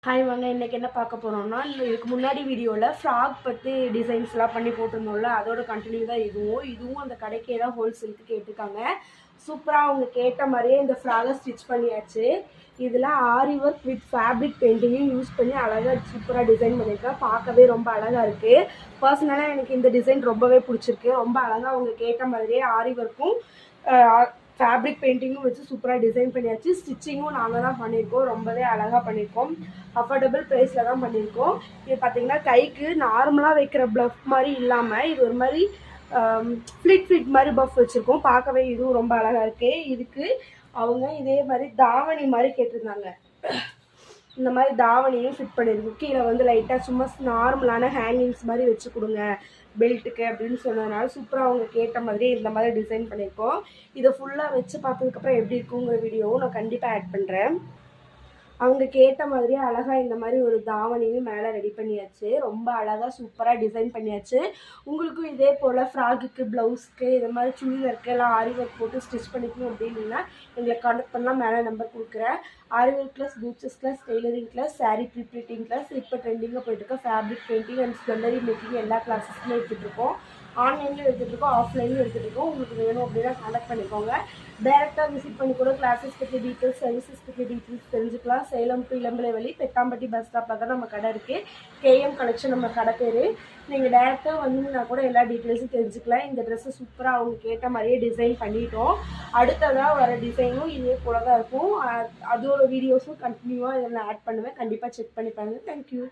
Hi வாங்க, இன்றைக்கி என்ன பார்க்க போகிறோம்னா, இதுக்கு முன்னாடி வீடியோவில் ஃப்ராக் பற்றி டிசைன்ஸ்லாம் பண்ணி போட்டிருந்தோம்ல, அதோட கண்டினியூ தான் இதுவும் அந்த கடைக்கே தான் ஹோல்சேலுக்கு கேட்டிருக்காங்க. சூப்பராக அவங்க கேட்ட மாதிரியே இந்த ஃப்ராகை ஸ்டிச் பண்ணியாச்சு. இதில் ஆரி ஒர்க் வித் ஃபேப்ரிக் பெயிண்டிங்கும் யூஸ் பண்ணி அழகாக சூப்பராக டிசைன் பண்ணியிருக்கேன். பார்க்கவே ரொம்ப அழகாக இருக்குது. பர்சனலாக எனக்கு இந்த டிசைன் ரொம்பவே பிடிச்சிருக்கு. ரொம்ப அழகாக அவங்க கேட்ட மாதிரியே ஆரி ஒர்க்கும் ஃபேப்ரிக் பெயிண்டிங்கும் வச்சு சூப்பராக டிசைன் பண்ணியாச்சு. ஸ்டிச்சிங்கும் நாங்கள் தான் பண்ணியிருக்கோம். ரொம்பவே அழகாக பண்ணியிருக்கோம். அஃபோர்டபுள் ப்ரைஸில் தான் பண்ணியிருக்கோம். இது பார்த்திங்கன்னா கைக்கு நார்மலாக வைக்கிற ப்ளஃப் மாதிரி இல்லாமல் இது ஒரு மாதிரி ஃப்ளிட் மாதிரி பஃப் வச்சுருக்கோம். பார்க்கவே இதுவும் ரொம்ப அழகாக இருக்குது. இதுக்கு அவங்க இதே மாதிரி தாவணி மாதிரி கேட்டிருந்தாங்க. இந்த மாதிரி தாவணியும் ஃபிட் பண்ணியிருக்கோம். கீழே வந்து லைட்டாக சும்மா நார்மலான ஹேங்கிங்ஸ் மாதிரி வச்சு கொடுங்க பெல்ட்டுக்கு அப்படின்னு சொன்னதுனால சூப்பராக அவங்க கேட்ட மாதிரி இந்த மாதிரி டிசைன் பண்ணியிருக்கோம். இதை ஃபுல்லாக வச்சு பார்த்ததுக்கப்புறம் எப்படி இருக்குங்கிற வீடியோவும் நான் கண்டிப்பாக ஆட் பண்ணுறேன். அவங்க கேட்ட மாதிரியே அழகாக இந்த மாதிரி ஒரு தாவணியும் மேலே ரெடி பண்ணியாச்சு. ரொம்ப அழகாக சூப்பராக டிசைன் பண்ணியாச்சு. உங்களுக்கும் இதே போல் ஃப்ராக்குக்கு ப்ளவுஸ்க்கு இது மாதிரி சுடிதாருக்கு எல்லாம் ஆரி ஒர்க் போட்டு ஸ்டிச் பண்ணிக்கணும் அப்படின்னா எங்களை கான்டெக்ட் பண்ணலாம். மேலே நம்பர் கொடுக்குறேன். Aari work class, beauties class, tailoring class, sari preprinting class, இப்போ ட்ரெண்டிங்காக போயிட்டுருக்கோம். Fabric painting and jewellery making எல்லா கிளாஸஸுமே எடுத்துகிட்ருக்கோம். ஆன்லைன்லேயும் எடுத்துகிட்ருக்கோம், ஆஃப்லைன்லையும் எடுத்துகிட்ருக்கோம். உங்களுக்கு வேணும் அப்படின்னா கான்டெக்ட் பண்ணிக்கோங்க. டைரெக்டாக விசிட் பண்ணி கூட கிளாஸஸ் பற்றி டீட்டெயில்ஸ், சர்வீசஸ் பற்றி டீட்டெயில்ஸ் தெரிஞ்சுக்கலாம். சேலம் டு இளம்பிள்ளைவெளி பெத்தாம்பட்டி பஸ் ஸ்டாப்பில் தான் நம்ம கடை இருக்குது. கேஎம் கலெக்ஷன் நம்ம கடை பேர். நீங்கள் டைரெக்டாக வந்தீங்கன்னா கூட எல்லா டீட்டெயில்ஸும் தெரிஞ்சுக்கலாம். இந்த ட்ரெஸ்ஸை சூப்பராக அவங்க கேட்ட மாதிரியே டிசைன் பண்ணிட்டோம். அடுத்ததாக வர டிசைனும் இதே போல தான் இருக்கும். அதோட வீடியோஸும் கண்டினியூவாக இதில் ஆட் பண்ணுவேன். கண்டிப்பாக செக் பண்ணி பாருங்கள். தேங்க்யூ.